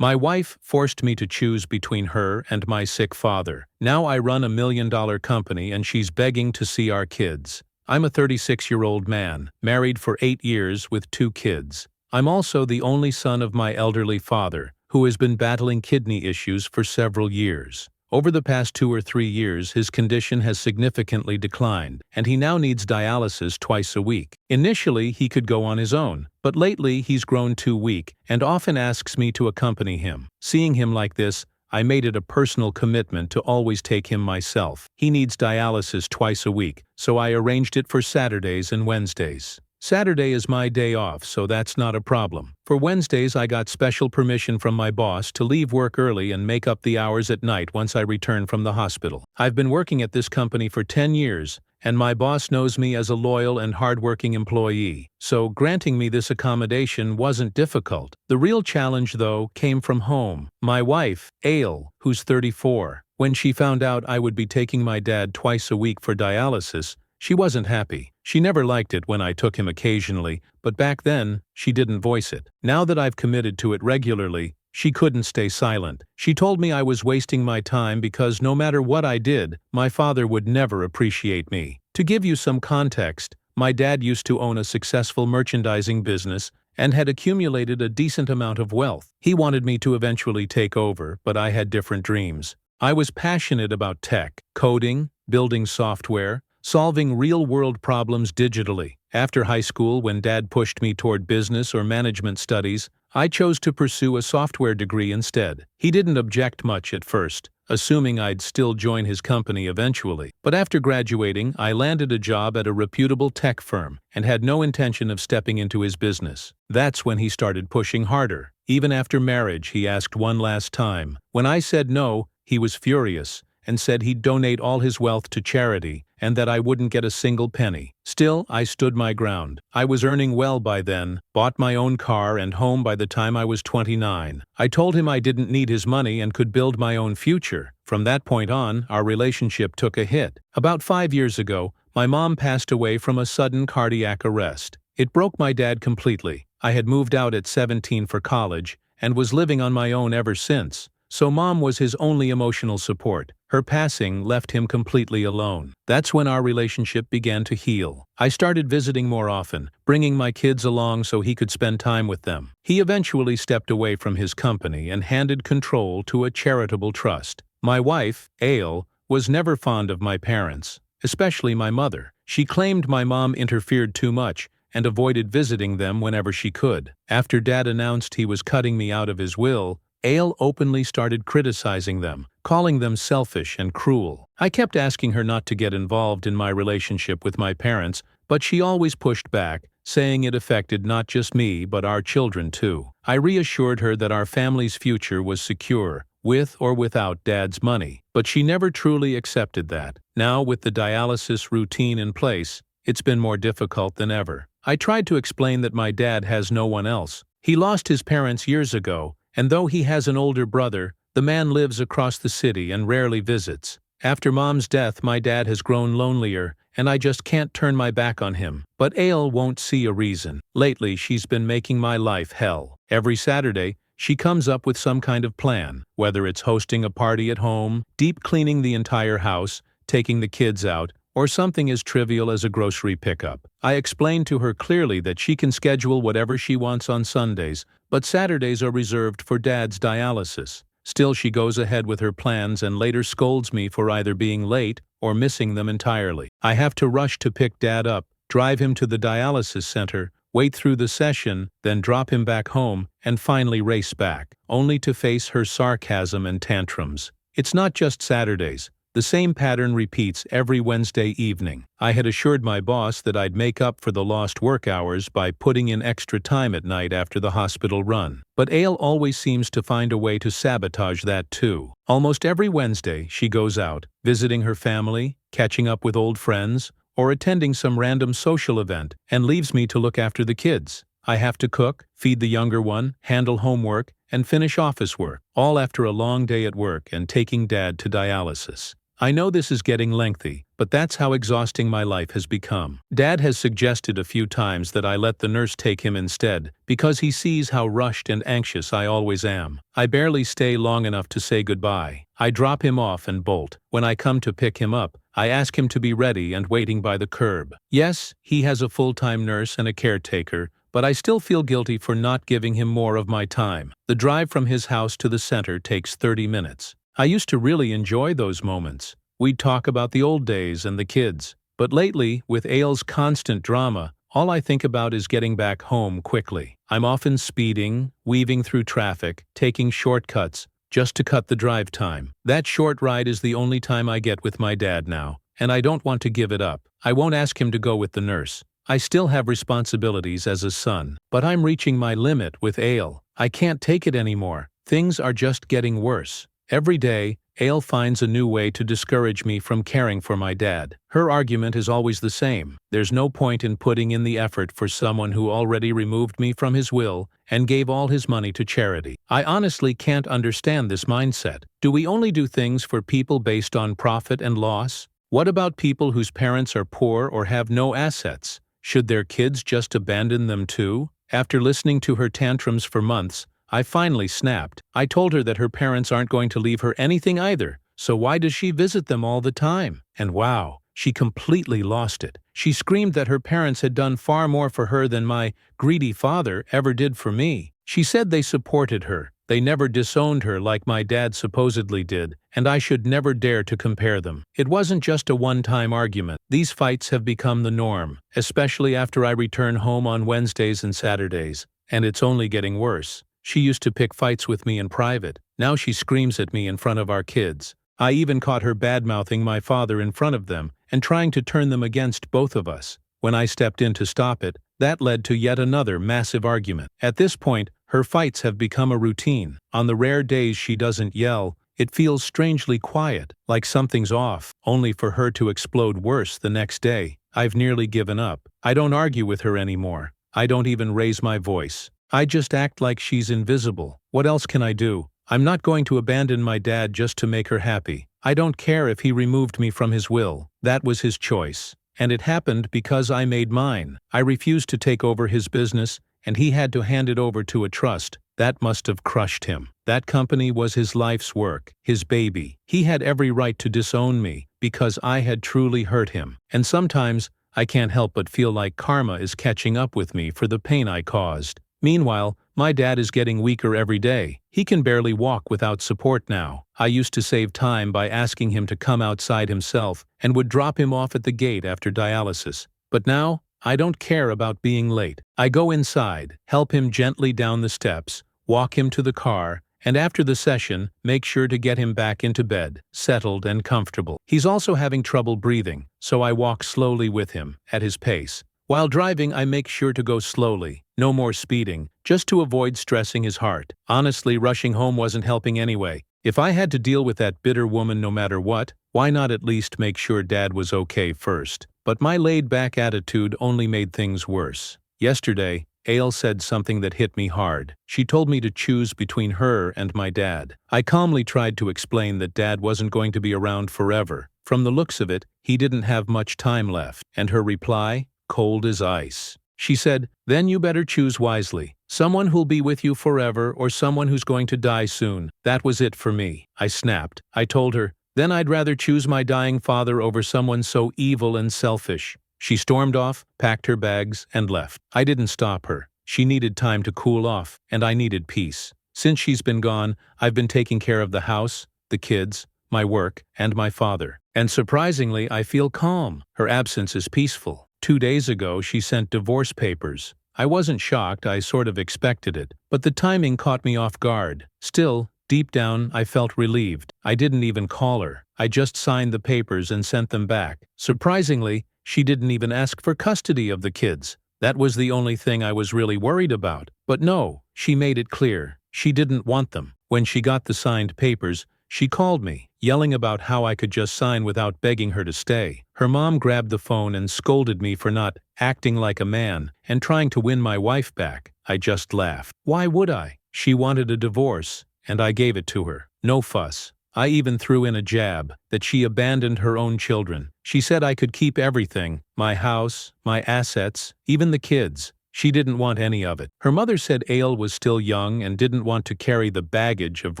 My wife forced me to choose between her and my sick father. Now I run $1 million company and she's begging to see our kids. I'm a 36-year-old man, married for 8 years with 2 kids. I'm also the only son of my elderly father, who has been battling kidney issues for several years. Over the past 2 or 3 years, his condition has significantly declined, and he now needs dialysis twice a week. Initially, he could go on his own, but lately he's grown too weak and often asks me to accompany him. Seeing him like this, I made it a personal commitment to always take him myself. He needs dialysis twice a week, so I arranged it for Saturdays and Wednesdays. Saturday is my day off, so that's not a problem. For Wednesdays, I got special permission from my boss to leave work early and make up the hours at night once I return from the hospital. I've been working at this company for 10 years, and my boss knows me as a loyal and hardworking employee, so granting me this accommodation wasn't difficult. The real challenge, though, came from home. My wife, Ale, who's 34, when she found out I would be taking my dad twice a week for dialysis, she wasn't happy. She never liked it when I took him occasionally, but back then, she didn't voice it. Now that I've committed to it regularly, she couldn't stay silent. She told me I was wasting my time because no matter what I did, my father would never appreciate me. To give you some context, my dad used to own a successful merchandising business and had accumulated a decent amount of wealth. He wanted me to eventually take over, but I had different dreams. I was passionate about tech, coding, building software, solving real-world problems digitally. After high school, when Dad pushed me toward business or management studies, I chose to pursue a software degree instead. He didn't object much at first, assuming I'd still join his company eventually. But after graduating, I landed a job at a reputable tech firm and had no intention of stepping into his business. That's when he started pushing harder. Even after marriage, he asked one last time. When I said no, he was furious and said he'd donate all his wealth to charity and that I wouldn't get a single penny. Still, I stood my ground. I was earning well by then, bought my own car and home by the time I was 29. I told him I didn't need his money and could build my own future. From that point on, our relationship took a hit. About 5 years ago, my mom passed away from a sudden cardiac arrest. It broke my dad completely. I had moved out at 17 for college and was living on my own ever since. So Mom was his only emotional support. Her passing left him completely alone. That's when our relationship began to heal. I started visiting more often, bringing my kids along so he could spend time with them. He eventually stepped away from his company and handed control to a charitable trust. My wife, Ale, was never fond of my parents, especially my mother. She claimed my mom interfered too much and avoided visiting them whenever she could. After Dad announced he was cutting me out of his will, Ale openly started criticizing them, calling them selfish and cruel. I kept asking her not to get involved in my relationship with my parents, but she always pushed back, saying it affected not just me but our children too. I reassured her that our family's future was secure, with or without Dad's money, but she never truly accepted that. Now, with the dialysis routine in place, it's been more difficult than ever. I tried to explain that my dad has no one else. He lost his parents years ago, and though he has an older brother, the man lives across the city and rarely visits. After Mom's death, my dad has grown lonelier, and I just can't turn my back on him. But Ale won't see a reason. Lately, she's been making my life hell. Every Saturday, she comes up with some kind of plan, whether it's hosting a party at home, deep cleaning the entire house, taking the kids out, or something as trivial as a grocery pickup. I explained to her clearly that she can schedule whatever she wants on Sundays, but Saturdays are reserved for Dad's dialysis. Still, she goes ahead with her plans and later scolds me for either being late or missing them entirely. I have to rush to pick Dad up, drive him to the dialysis center, wait through the session, then drop him back home, and finally race back, only to face her sarcasm and tantrums. It's not just Saturdays. The same pattern repeats every Wednesday evening. I had assured my boss that I'd make up for the lost work hours by putting in extra time at night after the hospital run. But Ale always seems to find a way to sabotage that too. Almost every Wednesday, she goes out, visiting her family, catching up with old friends, or attending some random social event, and leaves me to look after the kids. I have to cook, feed the younger one, handle homework, and finish office work, all after a long day at work and taking Dad to dialysis. I know this is getting lengthy, but that's how exhausting my life has become. Dad has suggested a few times that I let the nurse take him instead, because he sees how rushed and anxious I always am. I barely stay long enough to say goodbye. I drop him off and bolt. When I come to pick him up, I ask him to be ready and waiting by the curb. Yes, he has a full-time nurse and a caretaker, but I still feel guilty for not giving him more of my time. The drive from his house to the center takes 30 minutes. I used to really enjoy those moments. We'd talk about the old days and the kids. But lately, with Aile's constant drama, all I think about is getting back home quickly. I'm often speeding, weaving through traffic, taking shortcuts, just to cut the drive time. That short ride is the only time I get with my dad now, and I don't want to give it up. I won't ask him to go with the nurse. I still have responsibilities as a son, but I'm reaching my limit with Aile. I can't take it anymore. Things are just getting worse. Every day, Aile finds a new way to discourage me from caring for my dad. Her argument is always the same. There's no point in putting in the effort for someone who already removed me from his will and gave all his money to charity. I honestly can't understand this mindset. Do we only do things for people based on profit and loss? What about people whose parents are poor or have no assets? Should their kids just abandon them too? After listening to her tantrums for months, I finally snapped. I told her that her parents aren't going to leave her anything either, so why does she visit them all the time? And wow, she completely lost it. She screamed that her parents had done far more for her than my greedy father ever did for me. She said they supported her. They never disowned her like my dad supposedly did, and I should never dare to compare them. It wasn't just a one-time argument. These fights have become the norm, especially after I return home on Wednesdays and Saturdays, and it's only getting worse. She used to pick fights with me in private. Now she screams at me in front of our kids. I even caught her bad-mouthing my father in front of them and trying to turn them against both of us. When I stepped in to stop it, that led to yet another massive argument. At this point, her fights have become a routine. On the rare days she doesn't yell, it feels strangely quiet, like something's off, only for her to explode worse the next day. I've nearly given up. I don't argue with her anymore. I don't even raise my voice. I just act like she's invisible. What else can I do? I'm not going to abandon my dad just to make her happy. I don't care if he removed me from his will. That was his choice. And it happened because I made mine. I refused to take over his business, and he had to hand it over to a trust. That must have crushed him. That company was his life's work, his baby. He had every right to disown me because I had truly hurt him. And sometimes, I can't help but feel like karma is catching up with me for the pain I caused. Meanwhile, my dad is getting weaker every day. He can barely walk without support now. I used to save time by asking him to come outside himself and would drop him off at the gate after dialysis. But now, I don't care about being late. I go inside, help him gently down the steps, walk him to the car, and after the session, make sure to get him back into bed, settled and comfortable. He's also having trouble breathing, so I walk slowly with him, at his pace. While driving, I make sure to go slowly, no more speeding, just to avoid stressing his heart. Honestly, rushing home wasn't helping anyway. If I had to deal with that bitter woman no matter what, why not at least make sure Dad was okay first? But my laid-back attitude only made things worse. Yesterday, Aile said something that hit me hard. She told me to choose between her and my dad. I calmly tried to explain that Dad wasn't going to be around forever. From the looks of it, he didn't have much time left. And her reply? Cold as ice. She said, "Then you better choose wisely. Someone who'll be with you forever or someone who's going to die soon." That was it for me. I snapped. I told her, "Then I'd rather choose my dying father over someone so evil and selfish." She stormed off, packed her bags, and left. I didn't stop her. She needed time to cool off, and I needed peace. Since she's been gone, I've been taking care of the house, the kids, my work, and my father. And surprisingly, I feel calm. Her absence is peaceful. 2 days ago, she sent divorce papers. I wasn't shocked, I sort of expected it, but the timing caught me off guard. Still, deep down, I felt relieved. I didn't even call her. I just signed the papers and sent them back. Surprisingly, she didn't even ask for custody of the kids. That was the only thing I was really worried about. But no, she made it clear. She didn't want them. When she got the signed papers, she called me, yelling about how I could just sign without begging her to stay. Her mom grabbed the phone and scolded me for not acting like a man and trying to win my wife back. I just laughed. Why would I? She wanted a divorce, and I gave it to her. No fuss. I even threw in a jab that she abandoned her own children. She said I could keep everything, my house, my assets, even the kids. She didn't want any of it. Her mother said Ale was still young and didn't want to carry the baggage of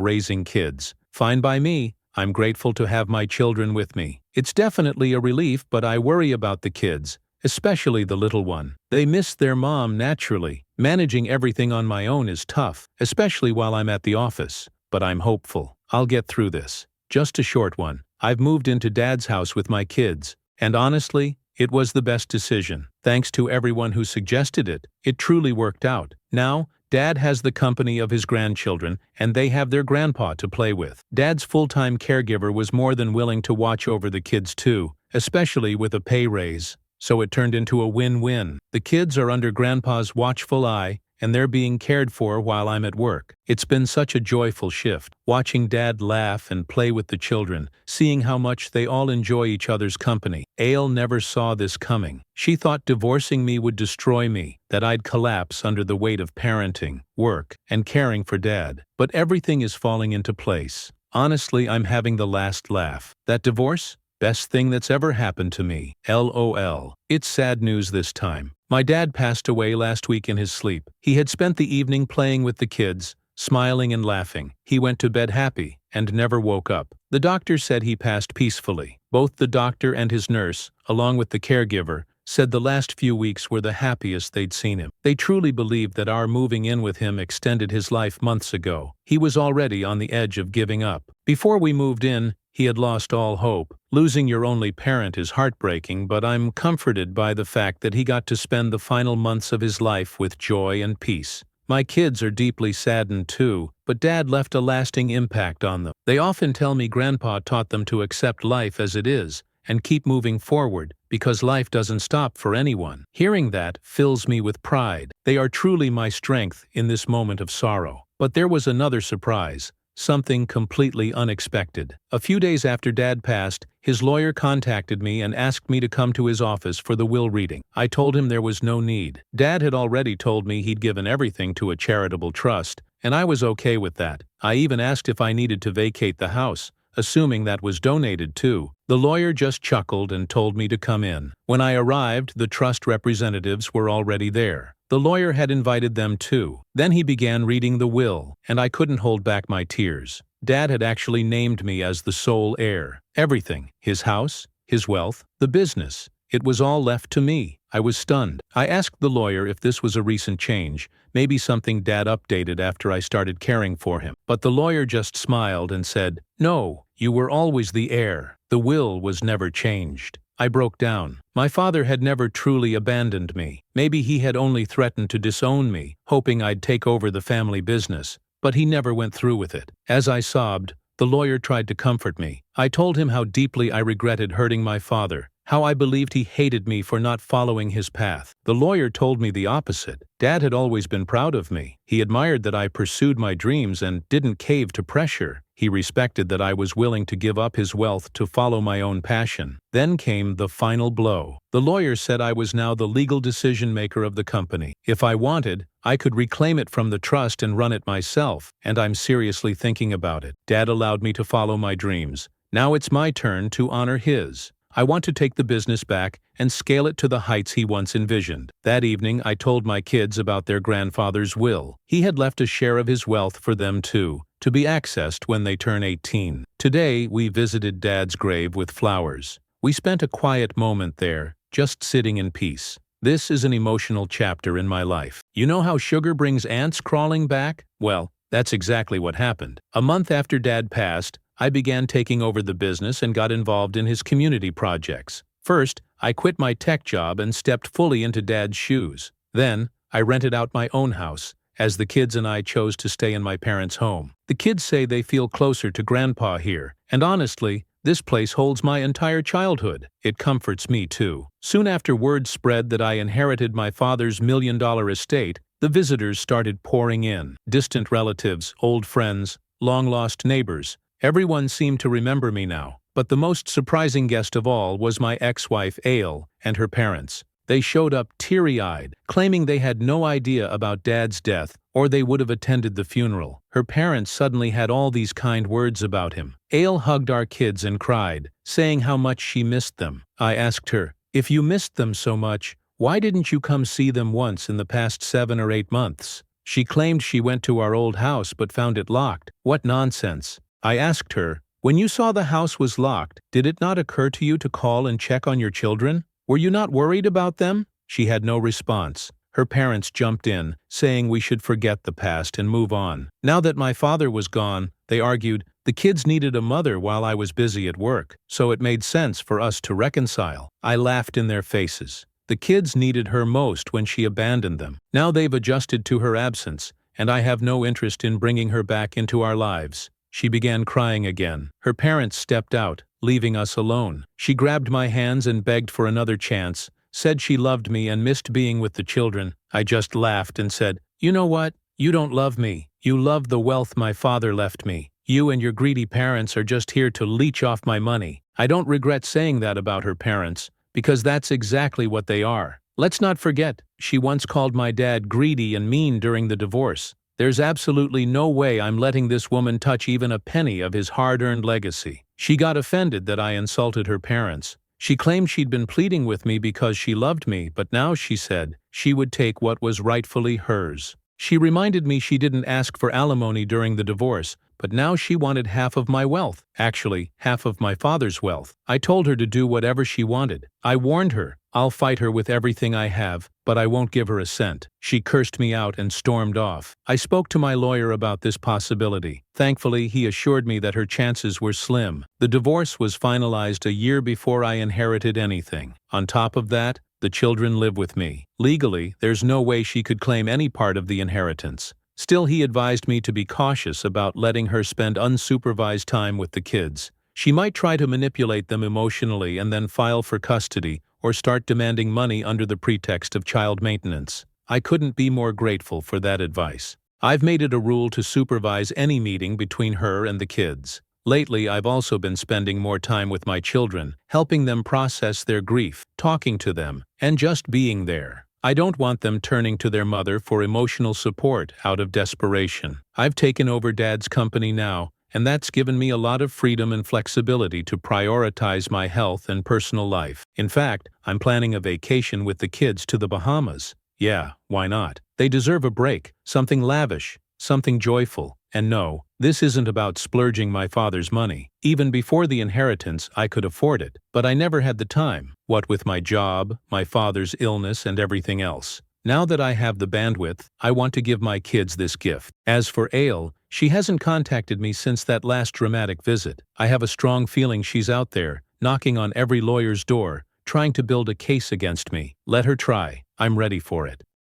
raising kids. Fine by me. I'm grateful to have my children with me. It's definitely a relief, but I worry about the kids, especially the little one. They miss their mom naturally. Managing everything on my own is tough, especially while I'm at the office. But I'm hopeful. I'll get through this. Just a short one. I've moved into Dad's house with my kids, and honestly, it was the best decision. Thanks to everyone who suggested it, it truly worked out. Now, Dad has the company of his grandchildren, and they have their grandpa to play with. Dad's full-time caregiver was more than willing to watch over the kids too, especially with a pay raise. So it turned into a win-win. The kids are under Grandpa's watchful eye, and they're being cared for while I'm at work. It's been such a joyful shift, watching Dad laugh and play with the children, seeing how much they all enjoy each other's company. Ale never saw this coming. She thought divorcing me would destroy me, that I'd collapse under the weight of parenting, work, and caring for Dad. But everything is falling into place. Honestly, I'm having the last laugh. That divorce? Best thing that's ever happened to me. LOL. It's sad news this time. My dad passed away last week in his sleep. He had spent the evening playing with the kids, smiling and laughing. He went to bed happy and never woke up. The doctor said he passed peacefully. Both the doctor and his nurse, along with the caregiver, said the last few weeks were the happiest they'd seen him. They truly believed that our moving in with him extended his life months ago. He was already on the edge of giving up. Before we moved in, he had lost all hope. Losing your only parent is heartbreaking, but I'm comforted by the fact that he got to spend the final months of his life with joy and peace. My kids are deeply saddened too, but Dad left a lasting impact on them. They often tell me Grandpa taught them to accept life as it is and keep moving forward, because life doesn't stop for anyone. Hearing that fills me with pride. They are truly my strength in this moment of sorrow. But there was another surprise. Something completely unexpected. A few days after Dad passed, his lawyer contacted me and asked me to come to his office for the will reading. I told him there was no need. Dad had already told me he'd given everything to a charitable trust, and I was okay with that. I even asked if I needed to vacate the house, assuming that was donated too. The lawyer just chuckled and told me to come in. When I arrived, the trust representatives were already there. The lawyer had invited them too. Then he began reading the will, and I couldn't hold back my tears. Dad had actually named me as the sole heir. Everything, his house, his wealth, the business, it was all left to me. I was stunned. I asked the lawyer if this was a recent change, maybe something Dad updated after I started caring for him. But the lawyer just smiled and said, "No, you were always the heir. The will was never changed." I broke down. My father had never truly abandoned me. Maybe he had only threatened to disown me, hoping I'd take over the family business. But he never went through with it. As I sobbed, the lawyer tried to comfort me. I told him how deeply I regretted hurting my father, how I believed he hated me for not following his path. The lawyer told me the opposite. Dad had always been proud of me. He admired that I pursued my dreams and didn't cave to pressure. He respected that I was willing to give up his wealth to follow my own passion. Then came the final blow. The lawyer said I was now the legal decision-maker of the company. If I wanted, I could reclaim it from the trust and run it myself, and I'm seriously thinking about it. Dad allowed me to follow my dreams. Now it's my turn to honor his. I want to take the business back and scale it to the heights he once envisioned. That evening, I told my kids about their grandfather's will. He had left a share of his wealth for them too, to be accessed when they turn 18. Today, we visited Dad's grave with flowers. We spent a quiet moment there, just sitting in peace. This is an emotional chapter in my life. You know how sugar brings ants crawling back? Well, that's exactly what happened. A month after Dad passed, I began taking over the business and got involved in his community projects. First, I quit my tech job and stepped fully into Dad's shoes. Then, I rented out my own house, as the kids and I chose to stay in my parents' home. The kids say they feel closer to Grandpa here, and honestly, this place holds my entire childhood. It comforts me too. Soon after word spread that I inherited my father's $1 million estate, the visitors started pouring in. Distant relatives, old friends, long-lost neighbors. Everyone seemed to remember me now, but the most surprising guest of all was my ex-wife Ale and her parents. They showed up teary-eyed, claiming they had no idea about Dad's death, or they would have attended the funeral. Her parents suddenly had all these kind words about him. Ale hugged our kids and cried, saying how much she missed them. I asked her, "If you missed them so much, why didn't you come see them once in the past 7 or 8 months?" She claimed she went to our old house but found it locked. What nonsense. I asked her, "When you saw the house was locked, did it not occur to you to call and check on your children? Were you not worried about them?" She had no response. Her parents jumped in, saying we should forget the past and move on. Now that my father was gone, they argued, the kids needed a mother while I was busy at work, so it made sense for us to reconcile. I laughed in their faces. The kids needed her most when she abandoned them. Now they've adjusted to her absence, and I have no interest in bringing her back into our lives. She began crying again. Her parents stepped out, leaving us alone. She grabbed my hands and begged for another chance, said she loved me and missed being with the children. I just laughed and said, "You know what? You don't love me. You love the wealth my father left me. You and your greedy parents are just here to leech off my money." I don't regret saying that about her parents, because that's exactly what they are. Let's not forget, she once called my dad greedy and mean during the divorce. There's absolutely no way I'm letting this woman touch even a penny of his hard-earned legacy. She got offended that I insulted her parents. She claimed she'd been pleading with me because she loved me, but now she said she would take what was rightfully hers. She reminded me she didn't ask for alimony during the divorce, but now she wanted half of my wealth. Actually, half of my father's wealth. I told her to do whatever she wanted. I warned her, I'll fight her with everything I have, but I won't give her a cent. She cursed me out and stormed off. I spoke to my lawyer about this possibility. Thankfully, he assured me that her chances were slim. The divorce was finalized a year before I inherited anything. On top of that, the children live with me. Legally, there's no way she could claim any part of the inheritance. Still, he advised me to be cautious about letting her spend unsupervised time with the kids. She might try to manipulate them emotionally and then file for custody or start demanding money under the pretext of child maintenance. I couldn't be more grateful for that advice. I've made it a rule to supervise any meeting between her and the kids. Lately, I've also been spending more time with my children, helping them process their grief, talking to them, and just being there. I don't want them turning to their mother for emotional support out of desperation. I've taken over Dad's company now, and that's given me a lot of freedom and flexibility to prioritize my health and personal life. In fact, I'm planning a vacation with the kids to the Bahamas. Yeah, why not? They deserve a break, something lavish, something joyful. And no, this isn't about splurging my father's money. Even before the inheritance, I could afford it, but I never had the time, what with my job, my father's illness, and everything else. Now that I have the bandwidth, I want to give my kids this gift. As for Ale, she hasn't contacted me since that last dramatic visit. I have a strong feeling she's out there, knocking on every lawyer's door, trying to build a case against me. Let her try. I'm ready for it.